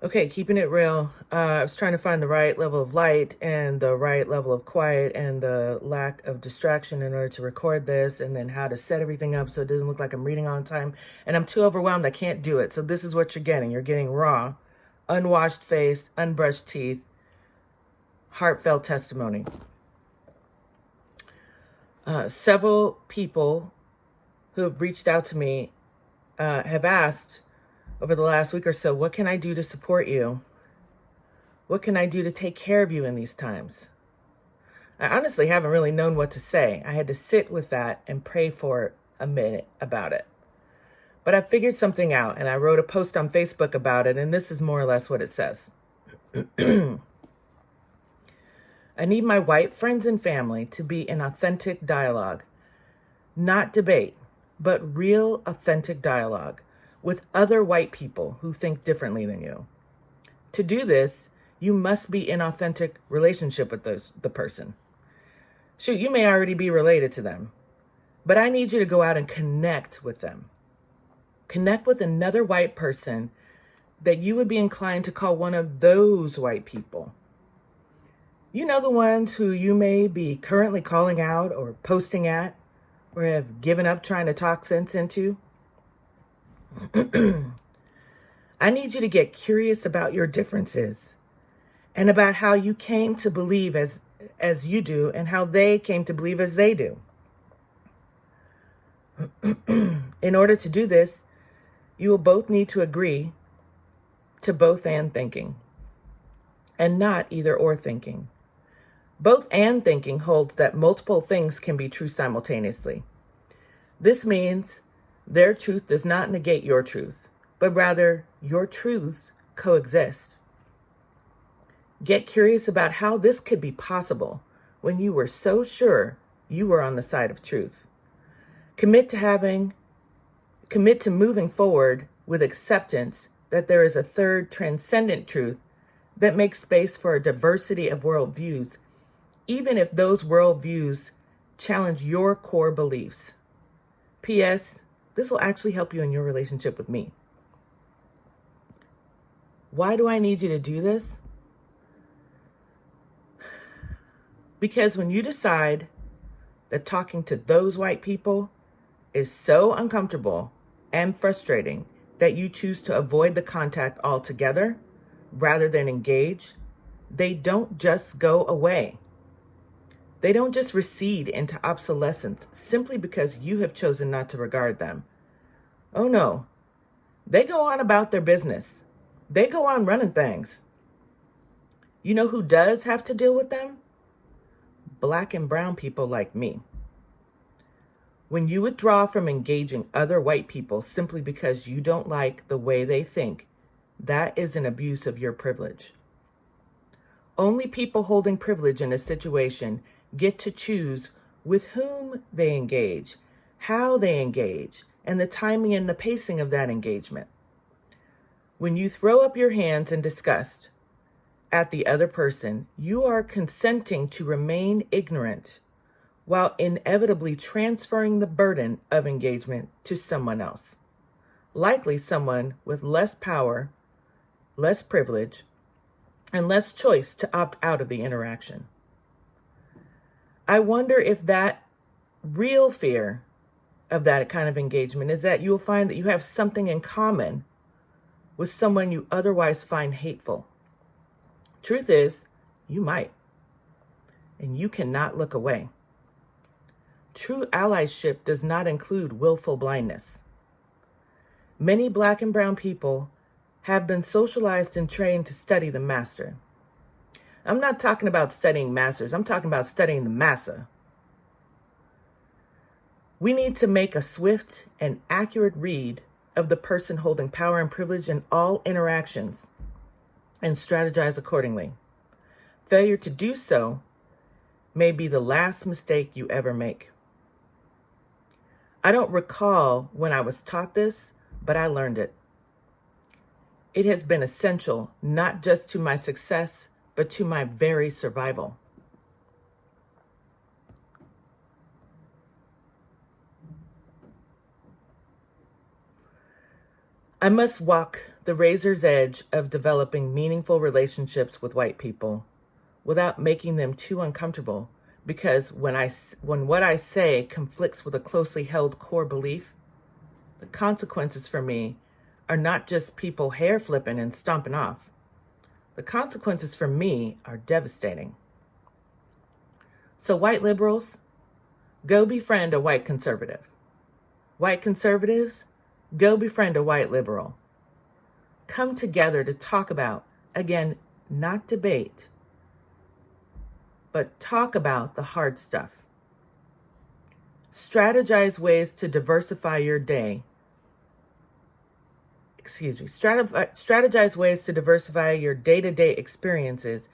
Okay, keeping it real. I was trying to find the right level of light and the right level of quiet and the lack of distraction in order to record this, and then how to set everything up so it doesn't look like I'm reading on time. And I'm too overwhelmed. I can't do it. So this is what you're getting. You're getting raw, unwashed face, unbrushed teeth, heartfelt testimony. Several people who have reached out to me have asked over the last week or so, what can I do to support you? What can I do to take care of you in these times? I honestly haven't really known what to say. I had to sit with that and pray for a minute about it. But I figured something out, and I wrote a post on Facebook about it, and this is more or less what it says. I need my white friends and family to be in authentic dialogue, not debate, but real authentic dialogue with other white people who think differently than you. To do this, you must be in authentic relationship with the person. Shoot, you may already be related to them, but I need you to go out and connect with them. Connect with another white person that you would be inclined to call one of those white people. You know, the ones who you may be currently calling out or posting at or have given up trying to talk sense into. I need you to get curious about your differences and about how you came to believe as you do and how they came to believe as they do. In order to do this, you will both need to agree to both and thinking and not either or thinking. Both and thinking holds that multiple things can be true simultaneously. This means their truth does not negate your truth, but rather your truths coexist. Get curious about how this could be possible when you were so sure you were on the side of truth. Commit to moving forward with acceptance that there is a third transcendent truth that makes space for a diversity of worldviews, even if those worldviews challenge your core beliefs. P.S. This will actually help you in your relationship with me. Why do I need you to do this? Because when you decide that talking to those white people is so uncomfortable and frustrating that you choose to avoid the contact altogether rather than engage, they don't just go away. They don't just recede into obsolescence simply because you have chosen not to regard them. Oh no, they go on about their business. They go on running things. You know who does have to deal with them? Black and brown people like me. When you withdraw from engaging other white people simply because you don't like the way they think, that is an abuse of your privilege. Only people holding privilege in a situation get to choose with whom they engage, how they engage, and the timing and the pacing of that engagement. When you throw up your hands in disgust at the other person, you are consenting to remain ignorant while inevitably transferring the burden of engagement to someone else, likely someone with less power, less privilege, and less choice to opt out of the interaction. I wonder if that real fear of that kind of engagement is that you will find that you have something in common with someone you otherwise find hateful. Truth is, you might, and you cannot look away. True allyship does not include willful blindness. Many Black and brown people have been socialized and trained to study the master. I'm not talking about studying masters. I'm talking about studying the massa. We need to make a swift and accurate read of the person holding power and privilege in all interactions and strategize accordingly. Failure to do so may be the last mistake you ever make. I don't recall when I was taught this, but I learned it. It has been essential not just to my success, but to my very survival. I must walk the the razor's edge of developing meaningful relationships with white people without making them too uncomfortable, because when what I say conflicts with a closely held core belief, the consequences for me are not just people hair flipping and stomping off. The consequences for me are devastating. So white liberals, go befriend a white conservative. White conservatives, go befriend a white liberal. Come together to talk about, again, not debate, but talk about the hard stuff. Strategize ways to diversify your day. Strategize ways to diversify your day-to-day experiences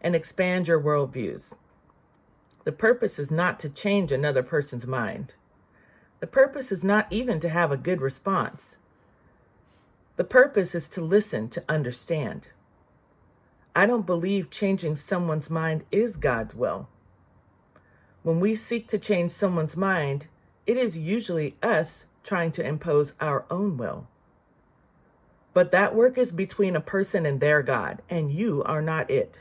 and expand your worldviews. The purpose is not to change another person's mind. The purpose is not even to have a good response. The purpose is to listen, to understand. I don't believe changing someone's mind is God's will. When we seek to change someone's mind, it is usually us trying to impose our own will. But that work is between a person and their God, and you are not it.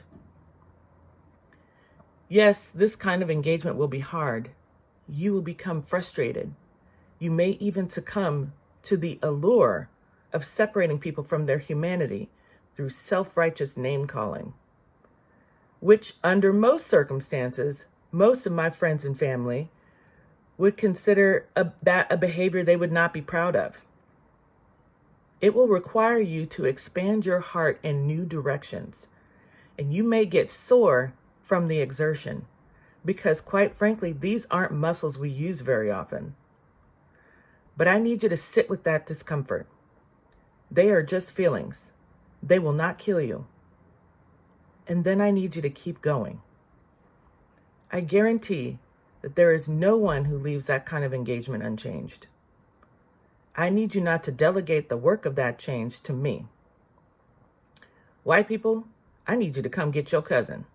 Yes, this kind of engagement will be hard. You will become frustrated. You may even succumb to the allure of separating people from their humanity through self-righteous name-calling, which under most circumstances, most of my friends and family would consider that a behavior they would not be proud of. It will require you to expand your heart in new directions, and you may get sore from the exertion, because quite frankly, these aren't muscles we use very often. But I need you to sit with that discomfort. They are just feelings. They will not kill you. And then I need you to keep going. I guarantee that there is no one who leaves that kind of engagement unchanged. I need you not to delegate the work of that change to me. White people, I need you to come get your cousin.